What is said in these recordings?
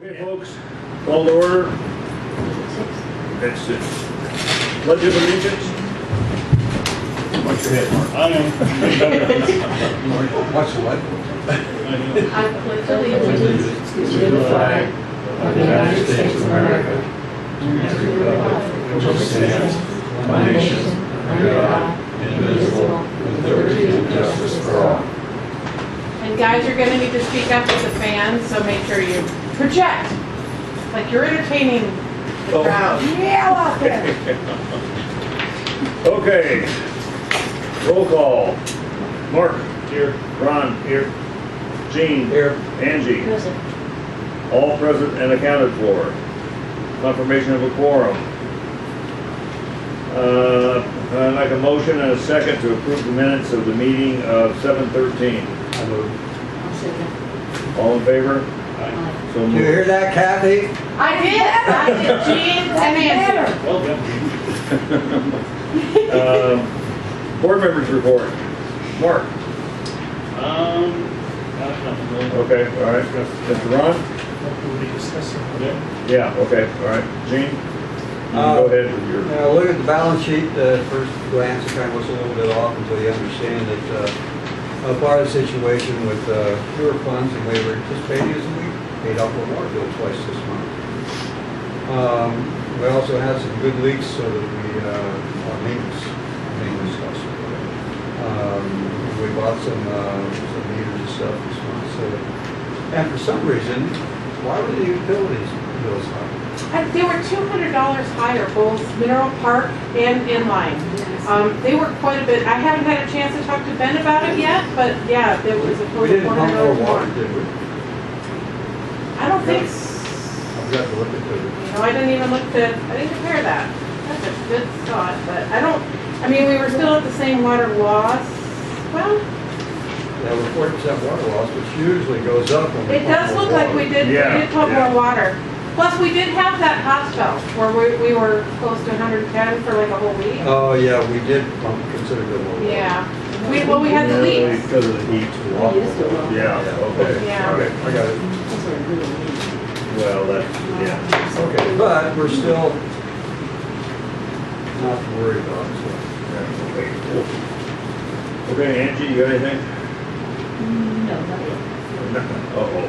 Okay, folks, call to order. That's it. Pledge of Allegiance. Watch your head, Mark. I am. Watch the what? I pledge allegiance to the flag of the United States of America and to the republic which stands one nation under God, indivisible, with liberty and justice for all. And guys, you're going to need to speak up with the fans, so make sure you project like you're entertaining the crowd. Yell out there. Okay. Roll call. Mark. Here. Ron. Here. Gene. Here. Angie. Present. All present and accounted for. Confirmation of a quorum. I'd like a motion and a second to approve the minutes of the meeting of 7/13. I move. I'll second. All in favor? Aye. So Did you moved. hear that, Kathy? I did, Gene and Andrew. Well done. Board members report. Mark. Nothing really. Okay, all right. Mr. Ron? We'll be discussing today. Yeah, okay, all right. Gene? You can go ahead with your... Look at the balance sheet. First glance, it kind of looks a little bit off until you understand that part of the situation with fewer funds than we were anticipating is we paid off our water bill twice this month. We also had some good leaks so that we, maintenance costs. We bought some meters and stuff this month. So, and for some reason, why were the utilities bills high? They were $200 higher, both Mineral Park and Inline. They were quite a bit. I haven't had a chance to talk to Ben about it yet, but yeah, there was a We total didn't pump more $400 water, more. did we? I don't think so. I've got to look at the. No, I didn't even look to, I didn't compare that. That's a good thought, but I mean, we were still at the same water loss. Well, Yeah, we're 40% water loss, which usually goes up when we it pump does more look like water. we did pump Yeah. more water. Plus, we did have that hot spell where we were close to 110 for like a whole week. Oh, yeah, we did pump considerably more water. Yeah. We had the leaks. Because of the heat. We used to love Yeah, okay. Yeah. Okay, I got it. Those are really neat. well, that's, yeah. Okay, but we're still not worried about it. Okay, cool. Okay, Angie, you got anything? No, not yet. Uh-oh.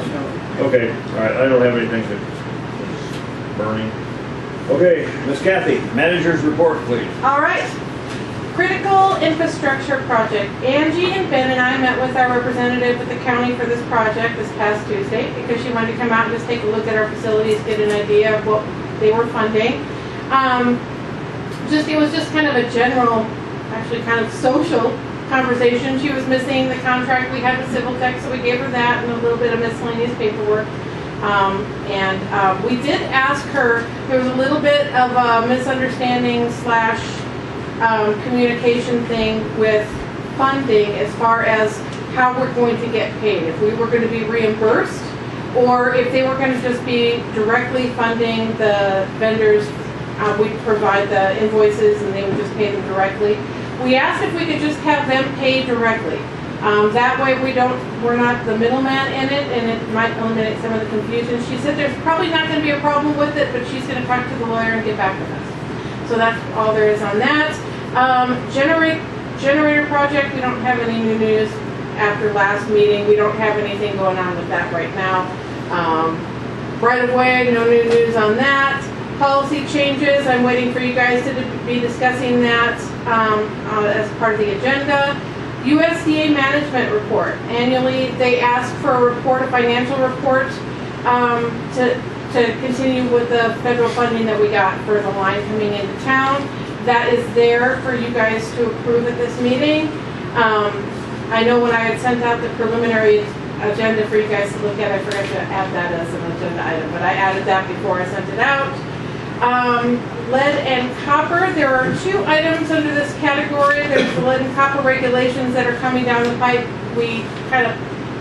No. Okay, all right, I don't have anything that's burning. Okay, Miss Kathy, manager's report, please. All right. Critical infrastructure project. Angie and Ben and I met with our representative at the county for this project this past Tuesday because she wanted to come out and just take a look at our facilities, get an idea of what they were funding. It was just kind of a general, actually kind of social conversation. She was missing the contract we had with Civil Tech, so we gave her that and a little bit of miscellaneous paperwork. We did ask her, there was a little bit of a misunderstanding slash communication thing with funding as far as how we're going to get paid. If we were going to be reimbursed or if they were going to just be directly funding the vendors, we'd provide the invoices and they would just pay them directly. We asked if we could just have them pay directly. That way we're not the middleman in it and it might eliminate some of the confusion. She said there's probably not going to be a problem with it, but she's going to talk to the lawyer and get back with us. So that's all there is on that. Generator project, we don't have any new news after last meeting. We don't have anything going on with that right now. Right of way, no new news on that. Policy changes, I'm waiting for you guys to be discussing that as part of the agenda. USDA management report. Annually, they ask for a report, a financial report, to continue with the federal funding that we got for the line coming into town. That is there for you guys to approve at this meeting. I know when I had sent out the preliminary agenda for you guys to look at, I forgot to add that as an agenda item, but I added that before I sent it out. Lead and copper, there are 2 items under this category. There's the lead and copper regulations that are coming down the pipe. We kind of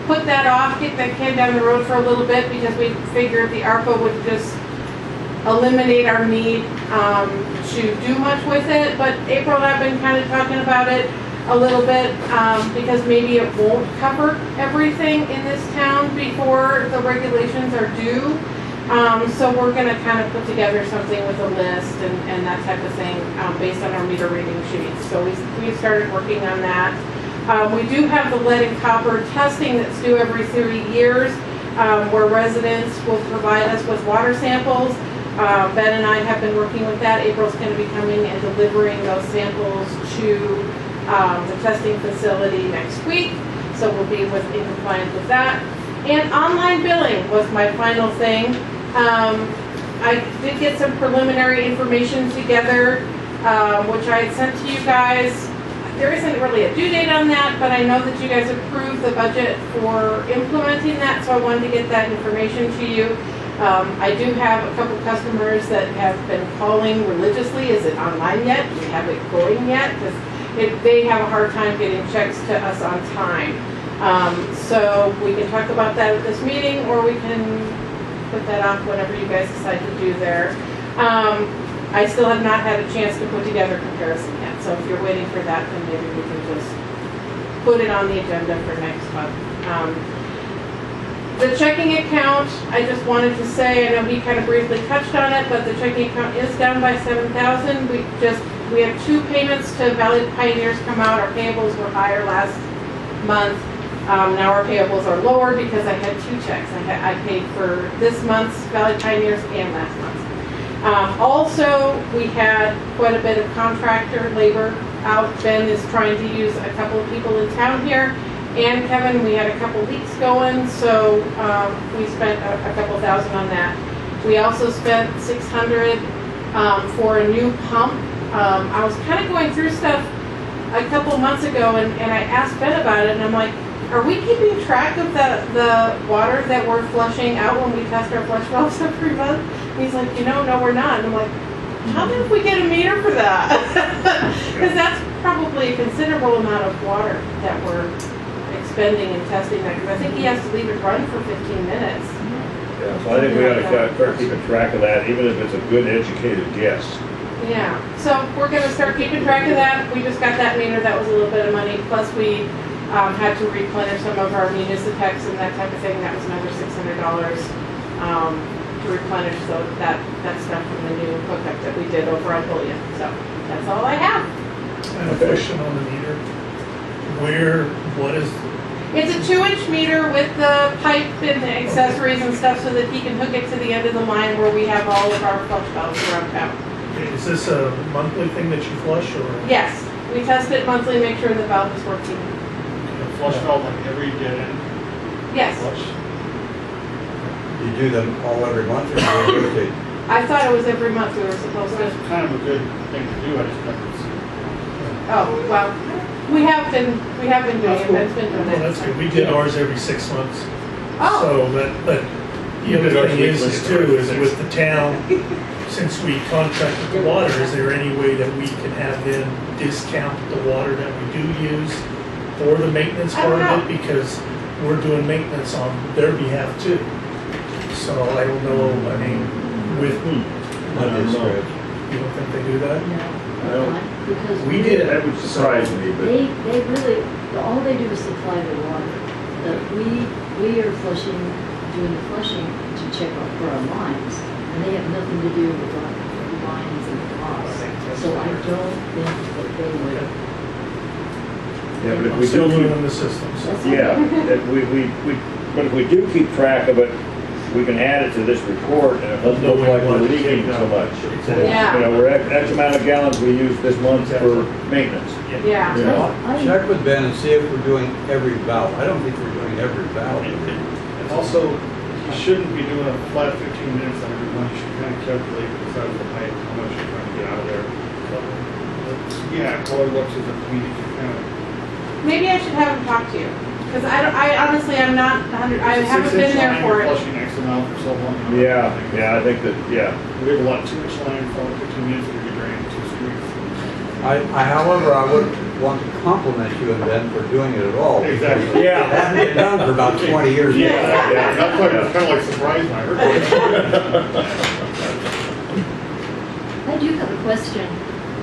put that off, kick that can down the road for a little bit because we figured the ARPA would just eliminate our need to do much with it. But April and I have been kind of talking about it. a little bit, because maybe it won't cover everything in this town before the regulations are due. So we're gonna kind of put together something with a list and that type of thing, based on our meter reading sheets. So we started working on that. We do have the lead and copper testing that's due every 3 years, where residents will provide us with water samples. Ben and I have been working with that. April's going to be coming and delivering those samples to the testing facility next week. So we'll be in compliance with that. And online billing was my final thing. I did get some preliminary information together, which I had sent to you guys. There isn't really a due date on that, but I know that you guys approved the budget for implementing that, so I wanted to get that information to you. I do have a couple customers that have been calling religiously. Is it online yet? Do we have it going yet? Because they have a hard time getting checks to us on time. So we can talk about that at this meeting, or we can put that off whenever you guys decide to do there. I still have not had a chance to put together a comparison yet, so if you're waiting for that, then maybe we can just put it on the agenda for next month. The checking account, I just wanted to say, I know he kind of briefly touched on it, but the checking account is down by $7,000. We have 2 payments to Valley Pioneers come out. Our payables were higher last month. Now our payables are lower because I had 2 checks. I paid for this month's Valley Pioneers and last month's. Also, we had quite a bit of contractor labor out. Ben is trying to use a couple of people in town here. And Kevin, we had a couple leaks going, so we spent a couple thousand on that. We also spent $600 for a new pump. I was kind of going through stuff a couple months ago, and I asked Ben about it, and I'm like, are we keeping track of the water that we're flushing out when we test our flush valves every month? And he's like, no, we're not. And I'm like, how about if we get a meter for that? Because that's probably a considerable amount of water that we're expending and testing that, because I think he has to leave it run for 15 minutes. Yeah, so I think we ought to start keeping track of that, even if it's a good educated guess. Yeah, so we're gonna start keeping track of that. We just got that meter, that was a little bit of money, plus we had to replenish some of our Municiplex and that type of thing. That was another $600 to replenish, so that's stuff from the new hookup that we did over on Bullion. So that's all I have. I have a question on the meter. What is? It's a 2-inch meter with the pipe and the accessories and stuff so that he can hook it to the end of the line where we have all of our flush valves around town. Is this a monthly thing that you flush, or? Yes, we test it monthly, make sure the valve is working. A flush valve like every dead end Yes, flush? You do them all every month or do you rotate? I thought it was every month we were supposed That's to. kind of a good thing to do, I just never seen. Oh, well, we have been doing it, Ben's been doing Well, it. that's good. We did ours every 6 months. Oh, So but the other thing is with the town, since we contracted the water, is there any way that we can have them discount the water that we do use for the maintenance I don't part of it? Because we're doing maintenance on their behalf too. So I don't know, I mean, with, I don't know. you don't think they do that? I don't- Because We did. That would surprise me, but They really, all they do is supply the water. But we are flushing, doing the flushing to check out for our lines, and they have nothing to do with our lines and the costs. So I don't think that they would. yeah, but if I'm we still do doing keep, the systems. That's yeah, okay. but if we do keep track of it, we can add it to this report, and it doesn't look like we're leaking so much. Yeah. You know, we're X amount of gallons we use this month for maintenance. yeah. You know, Check with Ben and see if we're doing every valve. I don't think we're doing every valve. And also, you shouldn't be doing a flat 15 minutes on every one, you should kind of calculate the size of the pipe, how much you're trying to get out of there. Yeah, color looks as a queen, you kind of. Maybe I should have him talk to you, because I honestly, I'm not 100, I haven't been there for it. Flushing X amount for so long. yeah, I think that, yeah. We have a lot, 2-inch line for 15 minutes, we could drain 2 streets. However, I would want to compliment you and Ben for doing it at all. because Exactly. It Yeah. hasn't been done for about 20 years. Yeah. That's why I was kind of like surprised when I heard it. I do have a question.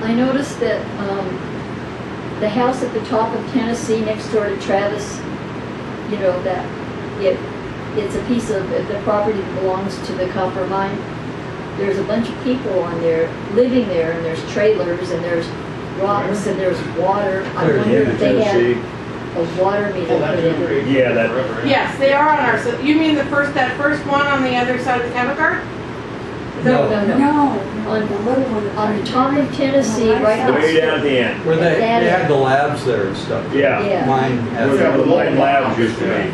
I noticed that the house at the top of Tennessee next door to Travis, you know, that, it's a piece of the property that belongs to the copper mine. There's a bunch of people on there, living there, and there's trailers, and there's rocks, and there's water. I There's wonder if they Tennessee. had a water meter put in. Yeah, that, Yes, they are on our, so you mean that first one on the other side of the cattle guard? No. No, On, the little one. on the top of Tennessee, right way next down at the end. Where they had the labs there and stuff. Yeah. Yeah. Mine has. Where the mine labs used to be.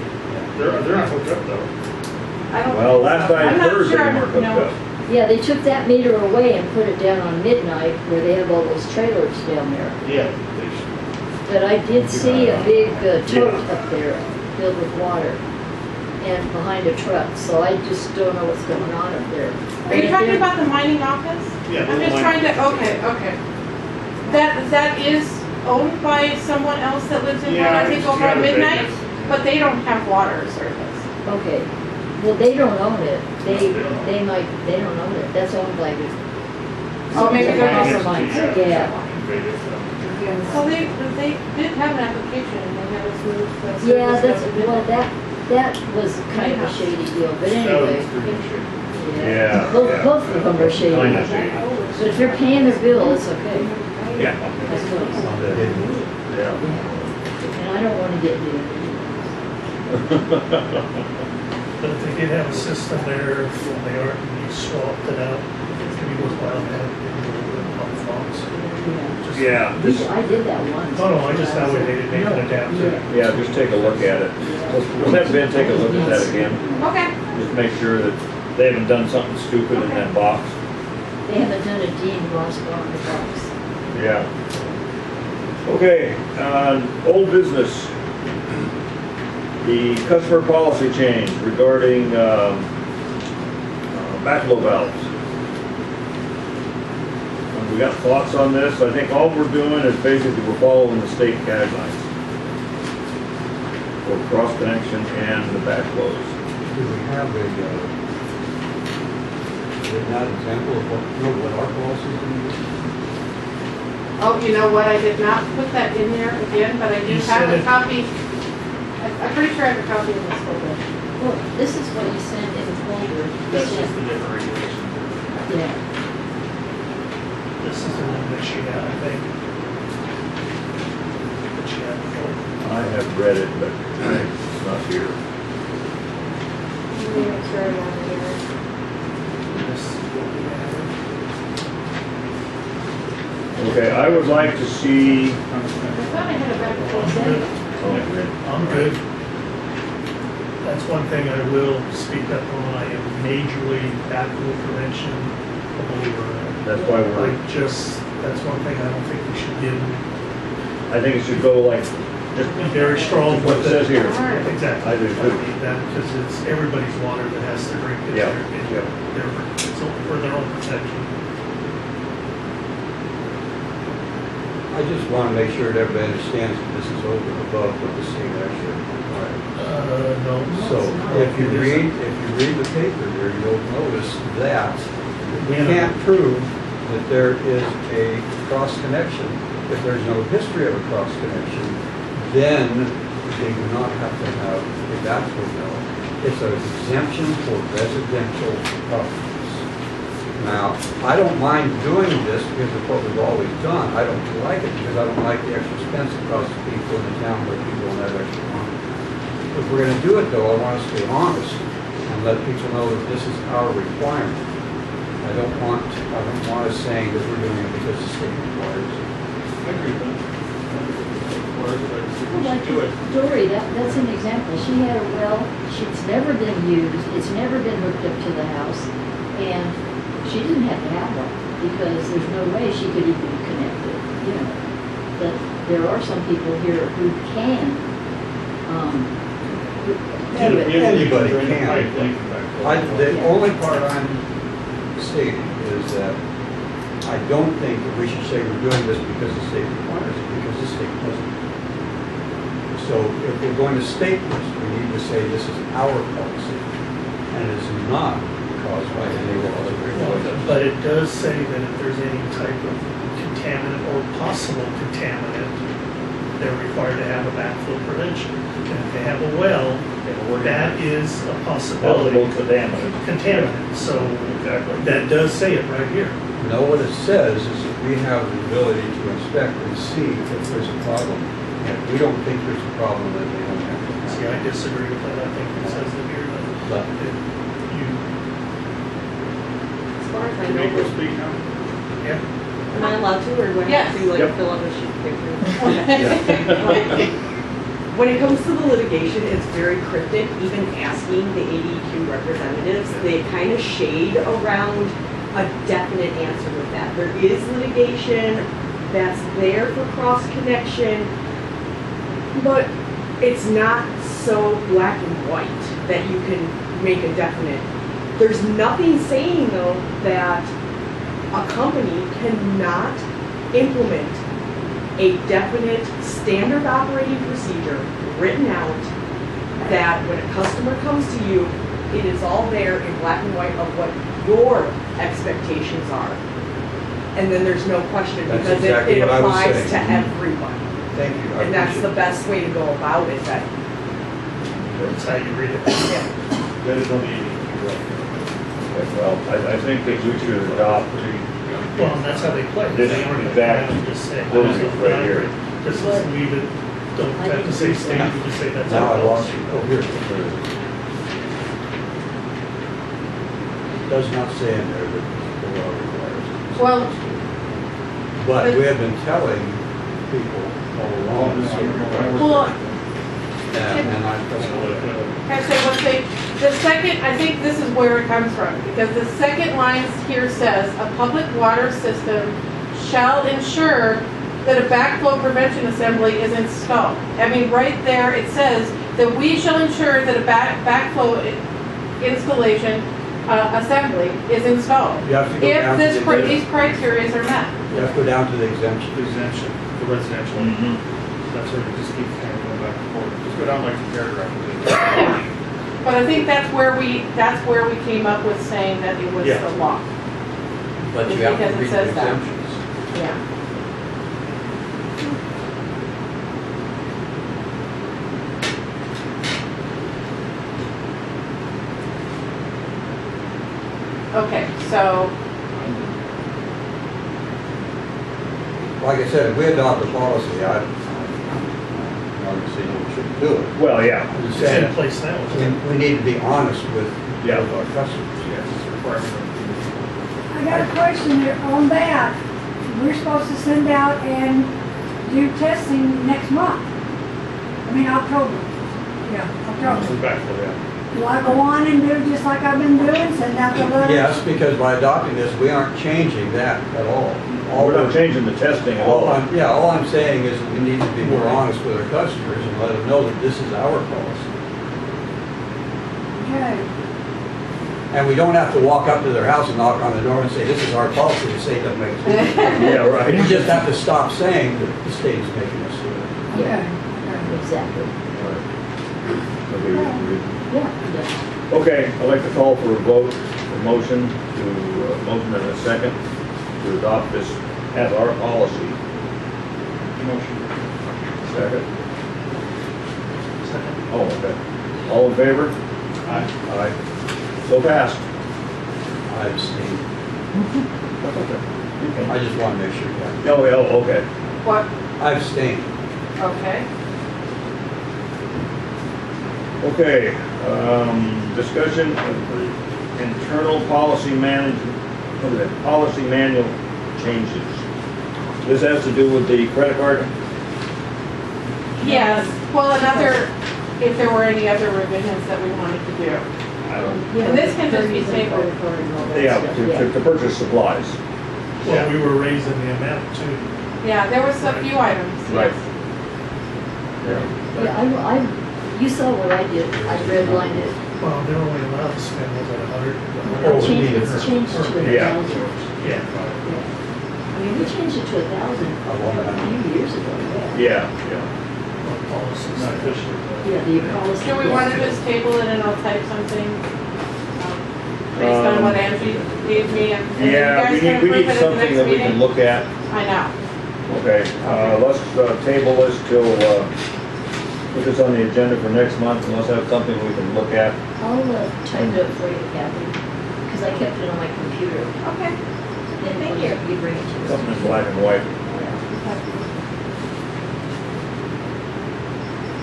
They're not hooked up though. I don't. Well, last I I'm not heard, they sure, weren't hooked no. up. Yeah, they took that meter away and put it down on Midnight where they have all those trailers down there. Yeah. But I did see a big tote up there filled with water and behind a truck, so I just don't know what's going on up there. Are you talking about the mining office? Yeah. I'm just trying to, okay. That is owned by someone else that lives in town, I think over at Midnight, but they don't have water service. Okay, well, they don't own it. They don't own it. That's owned by the. Oh, maybe they're Copper also. mines, yeah. Well, they did have an application and they had us move the. Yeah, service that's, to well, Midnight. that was kind of a shady deal, but anyway. Yeah, Both yeah. of them are shady. Kinda shady. But if they're paying their bill, it's okay. Yeah. That's what it's. Yeah. And I don't want to get hit. But if they did have a system there, when they are, you swapped it out, it's gonna be worthwhile to have it in the pump box. Just- Yeah, just, I did that once. Oh, no, I just thought we needed to adapt to it. yeah, just take a look at it. Let's have Ben take a look at that again. Okay, Just make sure that they haven't done something stupid in that box. They haven't done a Dean Ross on the box. Yeah. Okay, old business. The customer policy change regarding backflow valves. We got thoughts on this. I think all we're doing is basically we're following the state guidelines for cross connection and the backflows. Do we have a, written out example of what our policies are? oh, you know what, I did not put that in there again, but I do You have said a it. copy. I'm pretty sure I have a copy of this folder. Well, this is what you send in the folder. That's just the different regulations. Yeah. This is the one that she had, I think. That she had before. I have read it, but it's not here. Let me make sure I have it here. This is what we have. Okay, I would like to see. I thought I had a back I'm folder. good. Oh, good. I'm good. That's one thing I will speak up on. I am majorly backflow prevention believer. That's why we're. That's one thing I don't think we should give. I think it should go like just Be very strong what it with says it. here. Exactly. I do too. That, because it's everybody's water that has to drink it. Yeah, yeah. It's for their own protection. I just want to make sure that everybody understands that this is over and above what the state actually requires. No. So if you read the paper here, you'll notice that we can't prove that there is a cross connection. If there's no history of a cross connection, then they do not have to have a backflow valve. It's an exemption for residential properties. Now, I don't mind doing this because of what we've always done. I don't like it because I don't like the extra expense it costs people in the town where people don't have extra money. If we're gonna do it though, I want us to be honest and let people know that this is our requirement. I don't want us saying that we're doing it because the state requires it. I agree with that. Well, like Dory, that's an example. She had a well, it's never been used, it's never been hooked up to the house, and she didn't have to have one, because there's no way she could even connect it, you know. But there are some people here who can, do it. Anybody can. The only part I'm stating is that I don't think that we should say we're doing this because the state requires it, because the state doesn't. So if we're going to state this, we need to say this is our policy, and it is not caused by any laws or regulations. But it does say that if there's any type of contaminant or possible contaminant they're required to have a backflow prevention. And if they have a well, that is a possibility. Possible contaminant. Contaminant, so Exactly. that does say it right here. No, what it says is that we have the ability to inspect and see if there's a problem. And if we don't think there's a problem, then they don't have to. See, I disagree with that, I think it says it here But- that you, As far as I Can we go know. speak now? yeah, Am I allowed to, or do I have Yes. to like Yep. fill out a sheet of paper? When it comes to the litigation, it's very cryptic, even asking the ADQ representatives, they kind of shade around a definite answer with that. There is litigation that's there for cross-connection, but it's not so black and white that you can make a definite. There's nothing saying though that a company cannot implement a definite standard operating procedure written out that when a customer comes to you, it is all there in black and white of what your expectations are. And then there's no question That's because exactly it what I was applies to saying. everyone. Thank you. I And that's the appreciate best way to go about it, that, that's how you read it. yeah. That is on the ADQ, right? Well, I think that we should adopt Well, and that's how they play. This They aren't exact gonna just say. version right here. Just leave it, don't have to say state, you just say it. that's. Now our I lost policy. you. Oh, here. It does not say in there that the law requires it. Well, But we have been telling people all along. well, And I, can I say one thing? The second, I think this is where it comes from, because the second line here says, a public water system shall ensure that a backflow prevention assembly is installed. I mean, right there, it says that we shall ensure that a backflow installation, assembly is installed. you have to go If down to this, the, these criteria are met. you have to go down to the exemption. Exemption, the residential. That's where we just keep kind of going back and forth. Just go down like the paragraph. But I think that's where we came up with saying that it was Yeah. the law. But you have Because to it read the says that. exemptions. Yeah. Okay, so, Like I said, if we adopt a policy, I obviously we shouldn't do it. Well, yeah, I'm just It's in saying, place now. we need to be honest with Yeah. our customers. Yes, it's a requirement. I got a question here on that. We're supposed to send out and do testing next month. I mean, October. Yeah, October. We're back for that. Do I go on and do just like I've been doing, send out the letters? Yes, because by adopting this, we aren't changing that at all. we're not changing the testing at all. All I'm saying is that we need to be more honest with our customers and let them know that this is our policy. Okay. And we don't have to walk up to their house and knock on the door and say, this is our policy, the state doesn't make it. Yeah, right. We just have to stop saying that the state is making us do it. Okay. Exactly. Yeah. Okay, I'd like to call for a vote, a motion and a second to adopt this as our policy. Motion. Second? Oh, okay. All in favor? Aye. Aye. So passed. I abstain. That's okay. You can- I just want to make sure, yeah. Oh, okay. what, I abstain. okay. Okay, discussion of the internal policy policy manual changes. This has to do with the credit card? Yes, well, if there were any other revisions that we wanted to do. I don't, And this can just be tabled. yeah, to purchase supplies. Well, we were raising the amount too. Yeah, there was a few items, Right. yes. Yeah. Yeah, you saw what I did, I redlined it. Well, they're only allowed to spend, was it 100? Oh, It's changed to Yeah. 1,000. Yeah. I mean, we changed it to 1,000 a few years ago, yeah. Yeah. Well, policies. Not officially. Yeah, the policy. Do we want to just table it and I'll type something based on what Angie gave me and you Yeah, guys we can need approve it at the something next that we can meeting? look at. I know. Okay, let's table this till, put this on the agenda for next month, and let's have something we can look at. I'll type it up for you, Kathy, because I kept it on my computer. Okay. Then Thank when you. you bring it to us. Something in black and white.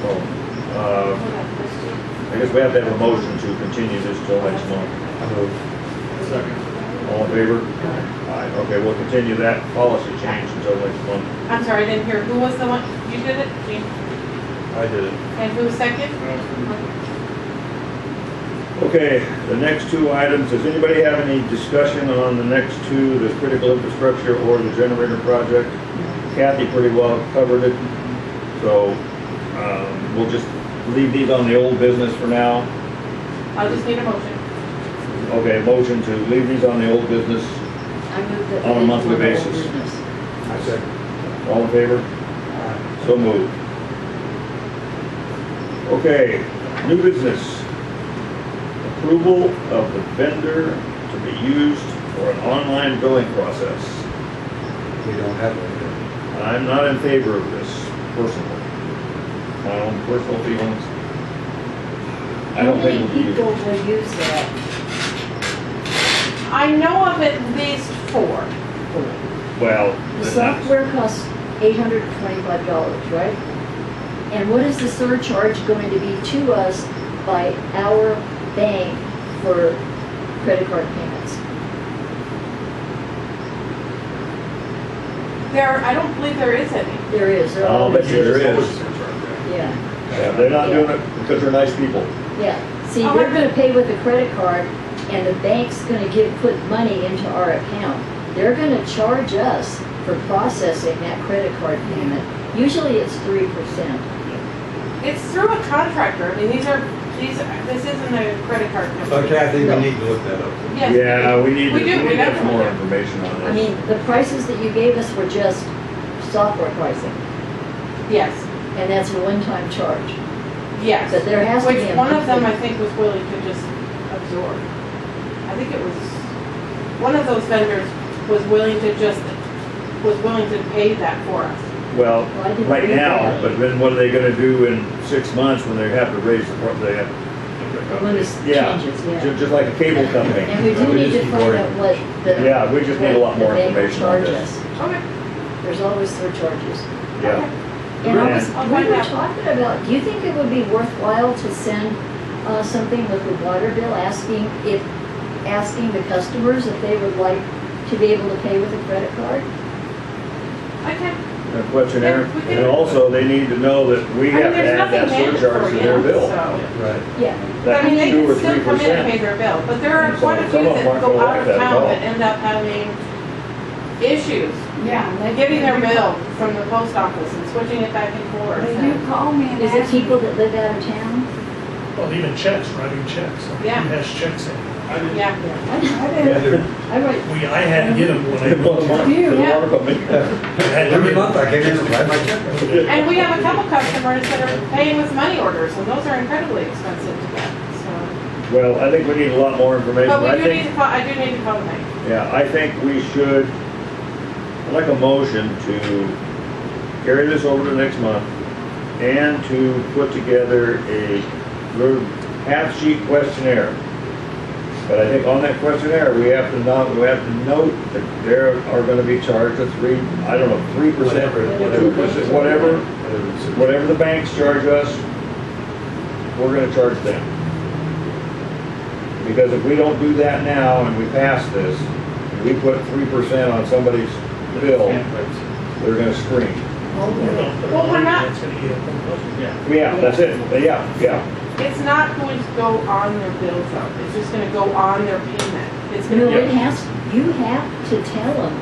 So, I guess we have to have a motion to continue this till next month. Second. All in favor? Aye. Okay, we'll continue that policy change until next month. I'm sorry, I didn't hear. Who was the one? You did it? Jean? I did it. And who was second? Okay, the next two items, does anybody have any discussion on the next two, the critical infrastructure or the generator project? Kathy pretty well covered it, so we'll just leave these on the old business for now. I'll just need a motion. Okay, motion to leave these on the old business, I moved it. On a monthly basis. I said, all in favor? So moved. Okay, new business. Approval of the vendor to be used for an online billing process. we don't have one here. I'm not in favor of this personally. My own personal feelings. I don't How think many we'll use people it. will use that? I know of at least 4. Well, The then software costs $825, right? And what is the surcharge going to be to us by our bank for credit card payments? I don't believe there is any. There is. There I'll bet always you there is. is. Yeah, Yeah, they're not doing it because they're nice people. yeah. See, Oh, we're I- gonna pay with a credit card, and the bank's gonna put money into our account. They're gonna charge us for processing that credit card payment. Usually it's 3%. It's through a contractor. I mean, this isn't a credit card But company. Kathy, we need to look that up. Yes. Yeah, we need to We do, we have some more definitely do. information on this. I mean, the prices that you gave us were just software pricing, Yes, and that's a one-time charge. yes. But there has to be Which a one of them I monthly- think was willing to just absorb. I think it was, one of those vendors was willing to pay that for us. Well, Well, I didn't right read now, that. but then what are they gonna do in 6 months when they have to raise the, they have, When this yeah, changes, yeah. just like a cable company. And we do We need just to need find more out what the. Yeah, we just need a lot more what the bank will information on charge this. us. Okay. There's always surcharges. Yeah, And Yeah. I'll we find were out. talking about, do you think it would be worthwhile to send something with the water bill asking the customers if they would like to be able to pay with a credit card? Okay. a questionnaire, Yeah, we can- and also they need to know that we I mean, have to there's add that nothing surcharge to mandatory their in it, bill. so. Right. Yeah. But I That's mean, they 2 or can still come in and pay 3%. their bill, but there are Some- quite a some few of them that aren't go gonna out like of that at town all. that end up having issues. Yeah. Getting their bill from the post office and switching it back and forth. They do call me and Is it ask me. people that live out of town? Well, even checks, writing checks. Yeah. Who has checks in? Yeah. I Yeah, do. they're- I write, I had to get them when I One moved month, here. the Yeah. water company. I had to Every get- month I came in and write my check. And we have a couple customers that are paying with money orders, and those are incredibly expensive to get, so. Well, I think we need a lot more information. But we I do think- need to call, I do need to call the bank. Yeah, I think we should, I'd like a motion to carry this over to next month and to put together a half-sheet questionnaire. But I think on that questionnaire, we have to note that there are gonna be charged a 3%, whatever the banks charge us, we're gonna charge them. Because if we don't do that now and we pass this, and we put 3% on somebody's bill, they're gonna scream. Well, we're not- That's gonna eat up the budget. Yeah, that's it, yeah. It's not going to go on their bills though, it's just gonna go on their payment. It's gonna no, be. you have to tell them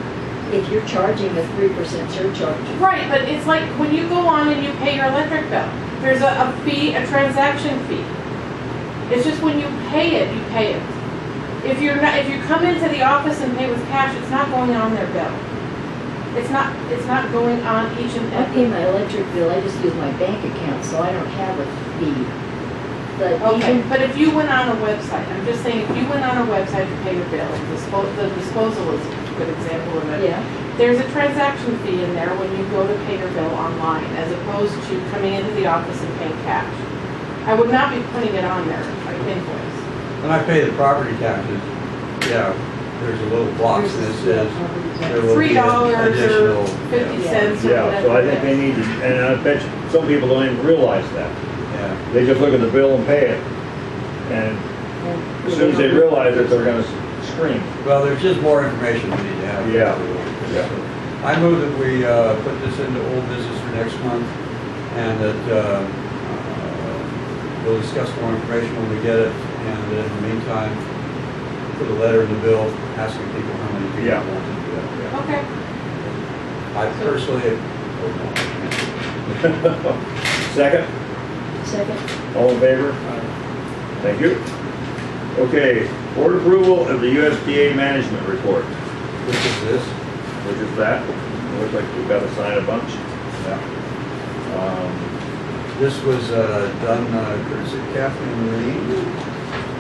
if you're charging a 3% surcharge. Right, but it's like when you go on and you pay your electric bill, there's a fee, a transaction fee. It's just when you pay it, you pay it. If you come into the office and pay with cash, it's not going on their bill. It's not going on each and I every. pay my electric bill, I just use my bank account, so I don't have a fee. But Okay, even, but if you went on a website, I'm just saying, if you went on a website to pay your bill, the disposal is a good example of it. yeah, There's a transaction fee in there when you go to pay your bill online, as opposed to coming into the office and paying cash. I would not be putting it on there like invoice. When I pay the property taxes, yeah, there's a little box that says there will be $3 or additional. 50 cents or Yeah, whatever. so I think they need to, and I bet you some people don't even realize that. Yeah. They just look at the bill and pay it. And as soon as they realize it, they're gonna scream. Well, there's just more information we need to have. Yeah. Yeah. I move that we put this into old business for next month, and that we'll discuss more information when we get it, and in the meantime, put a letter in the bill asking people how many people Yeah. want to do that. Okay. I personally, Second, Second. all in favor? Thank you. Okay, board approval of the USDA management report, which is this? which is that. Looks like we've got to sign a bunch. Yeah. Um, This was done courtesy of Kathleen Marine,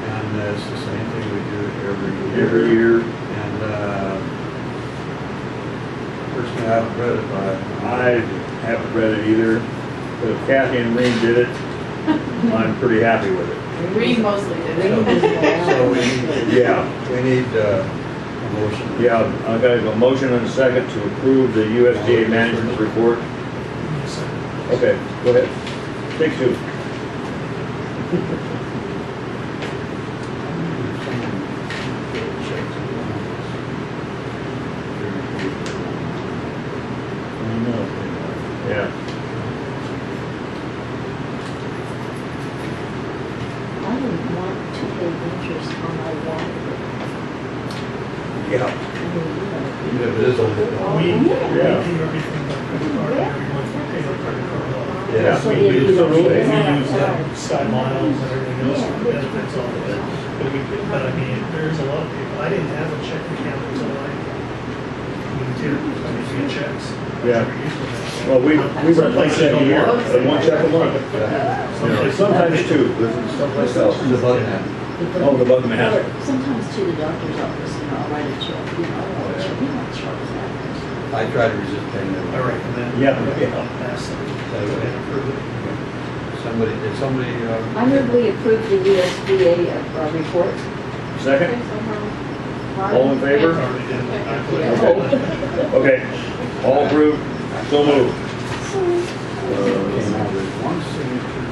and it's the same thing we do every year. Every year. And personally, I haven't read it, but I haven't read it either, but if Kathy and Reen did it, I'm pretty happy with it. Reed mostly did So we it. need, Yeah, we need a motion. yeah, I've got a motion and a second to approve the USDA management report. Okay, go ahead. Take two. Yeah, I don't want to pay interest on my water. yeah, I mean, you know. Even if it is only. We Yeah. do everything by credit card, every month we pay our credit card off. Yeah. So we if do you some don't really- We have use that, Sky Miles and everything else for benefits all of it. But I mean, there's a lot of people, I didn't have a checking account until I moved here, I mean, via checks. Yeah. Well, we run like check a year, one check a month. You know, sometimes two, this is someplace else. The button hat. Oh, the button man. Or sometimes to the doctor's office, you know, I'll write a check, you know, I'll write a check, we don't charge that. I try to resist paying I that. recommend. Yeah. Pass them, and approve it. Did somebody, I move we approve the USDA report. Second, all in favor? Already did it. I put Okay. it. Okay, all approved, so moved. came out with one signature.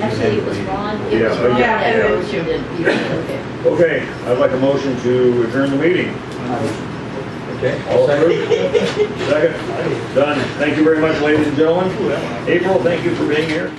Actually, it was Ron, it was Yeah, Ron yeah, that and then motioned it, you okay. Okay, I'd like a motion to adjourn the meeting. Okay. All approved? Second, done. Thank you very much, ladies and gentlemen. April, thank you for being here.